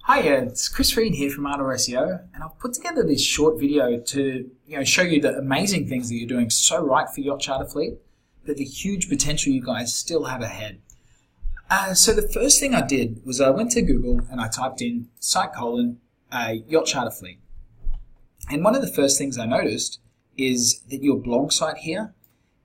Hi, it's Chris Reed here from Ardor SEO, and I've put together this short video to show you the amazing things that you're doing so right for Yacht Charter Fleet, but the huge potential you guys still have ahead. So the first thing I did was I went to Google and I typed in Yacht Charter Fleet. And one of the first things I noticed is that your blog site here,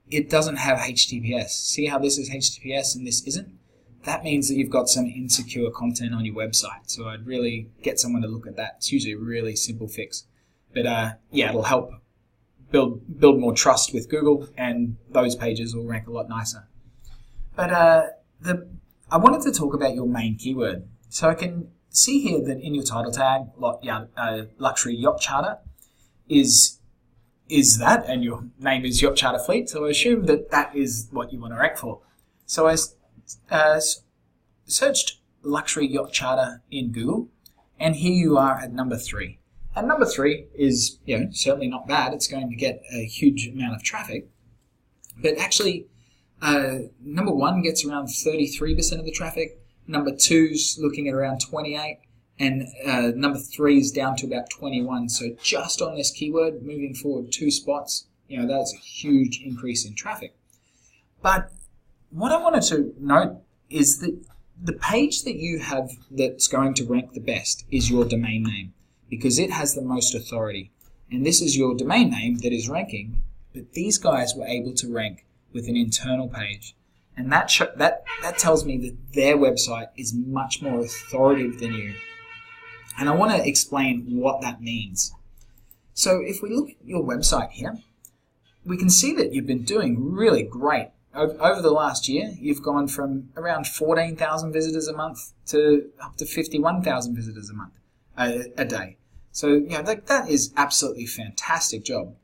it doesn't have HTTPS. See how this is HTTPS and this isn't? That means that you've got some insecure content on your website. So I'd really get someone to look at that. It's usually a really simple fix. But yeah, it'll help build more trust with Google, and those pages will rank a lot nicer. But I wanted to talk about your main keyword. So I can see here that in your title tag, Luxury Yacht Charter is that, and your name is Yacht Charter Fleet. So I assume that that is what you want to rank for. So I searched Luxury Yacht Charter in Google, and here you are at number 3. And number 3 is certainly not bad. It's going to get a huge amount of traffic. But actually, number 1 gets around 33% of the traffic. Number 2's looking at around 28%. And number 3 is down to about 21%. So just on this keyword, moving forward 2 spots, that's a huge increase in traffic. But what I wanted to note is that the page that you have that's going to rank the best is your domain name, because it has the most authority. And this is your domain name that is ranking, but these guys were able to rank with an internal page. And that tells me that their website is much more authoritative than you. And I want to explain what that means. So if we look at your website here, we can see that you've been doing really great. Over the last year, you've gone from around 14,000 visitors a month to up to 51,000 visitors a month, a day. So, that is absolutely fantastic job.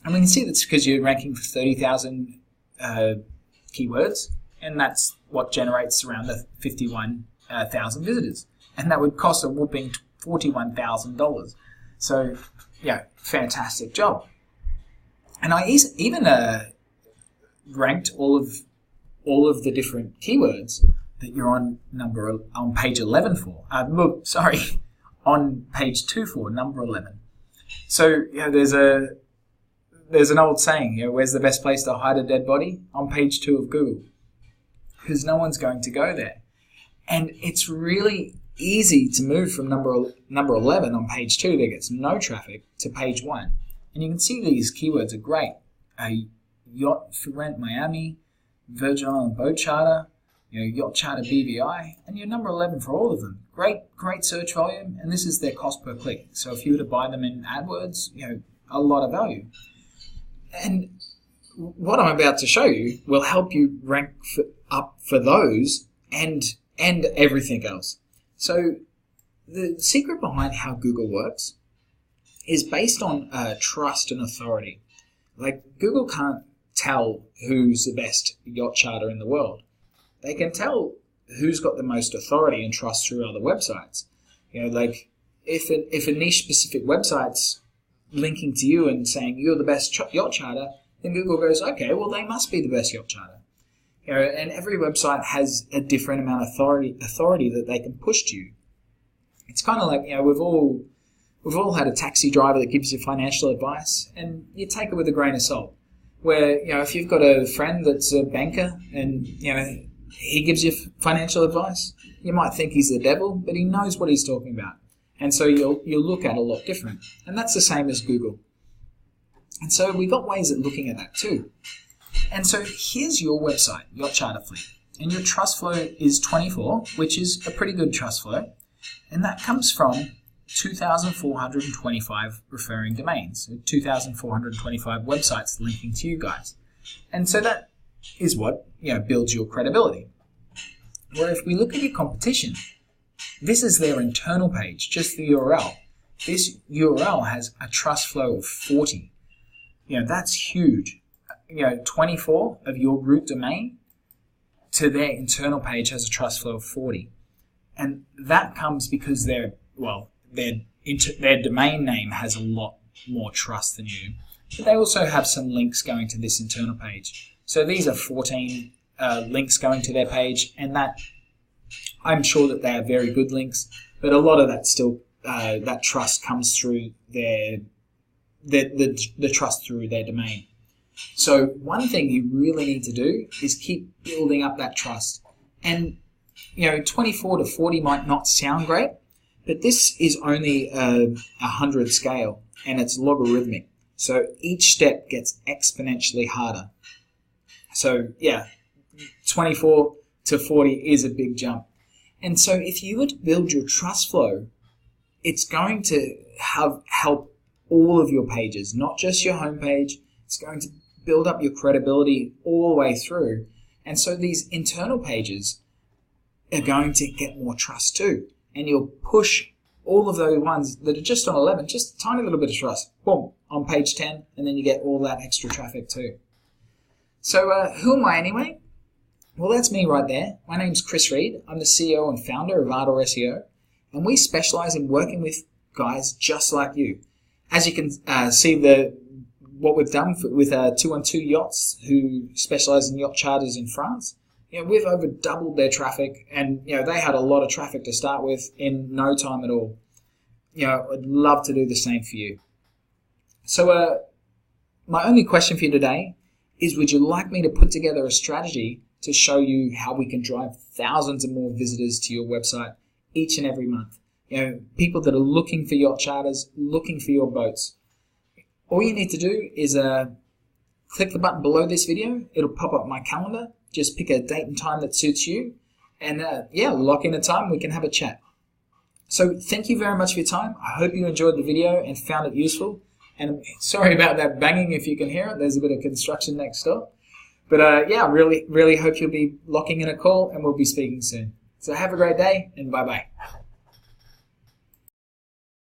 And we can see that's because you're ranking for 30,000 keywords, and that's what generates around the 51,000 visitors. And that would cost a whopping $41,000. So, fantastic job. And I even ranked all of the different keywords that you're on page 11 for. On page 2 for number 11. So there's an old saying, where's the best place to hide a dead body? On page 2 of Google, because no one's going to go there. And it's really easy to move from number 11 on page 2 that gets no traffic to page 1. And you can see these keywords are great. Yacht for Rent Miami, Virgin Island Boat Charter, Yacht Charter BVI, and you're number 11 for all of them. Great search volume, and this is their cost per click. So if you were to buy them in AdWords, a lot of value. And what I'm about to show you will help you rank up for those and everything else. So the secret behind how Google works is based on trust and authority. Like, Google can't tell who's the best yacht charter in the world. They can tell who's got the most authority and trust through other websites. Like if a niche specific website's linking to you and saying you're the best yacht charter, then Google goes, okay, well, they must be the best yacht charter. And every website has a different amount of authority that they can push to you. It's kind of like, we've all had a taxi driver that gives you financial advice, and you take it with a grain of salt. Where, if you've got a friend that's a banker and, he gives you financial advice, you might think he's the devil, but he knows what he's talking about. And so you'll look at it a lot different. And that's the same as Google. And so we've got ways of looking at that too. And so here's your website, Yacht Charter Fleet. And your trust flow is 24, which is a pretty good trust flow. And that comes from 2,425 referring domains, so 2,425 websites linking to you guys. And so that is what builds your credibility. Where if we look at your competition, this is their internal page, just the URL. This URL has a trust flow of 40. That's huge. 24 of your root domain to their internal page has a trust flow of 40. And that comes because their domain name has a lot more trust than you. But they also have some links going to this internal page. So these are 14 links going to their page, and that I'm sure that they are very good links, but a lot of that still that trust comes through the trust through their domain. So one thing you really need to do is keep building up that trust. And 24 to 40 might not sound great, but this is only a 100 scale, and it's logarithmic. So each step gets exponentially harder. So 24 to 40 is a big jump. And so if you were to build your trust flow, it's going to help all of your pages, not just your homepage. It's going to build up your credibility all the way through. And so these internal pages are going to get more trust too. And you'll push all of those ones that are just on 11, just a tiny little bit of trust, boom, on page 10, and then you get all that extra traffic too. So who am I anyway? Well, that's me right there. My name's Chris Reed. I'm the CEO and founder of Ardor SEO, and we specialize in working with guys just like you. As you can see what we've done with 212 Yachts, who specialize in yacht charters in France. We've over doubled their traffic, and they had a lot of traffic to start with in no time at all. I'd love to do the same for you. So my only question for you today is, would you like me to put together a strategy to show you how we can drive thousands of more visitors to your website each and every month? People that are looking for yacht charters, looking for your boats. All you need to do is click the button below this video. It'll pop up my calendar. Just pick a date and time that suits you. And lock in a time. We can have a chat. So thank you very much for your time. I hope you enjoyed the video and found it useful. And sorry about that banging if you can hear it. There's a bit of construction next door. But really hope you'll be locking in a call, and we'll be speaking soon. So have a great day, and bye-bye.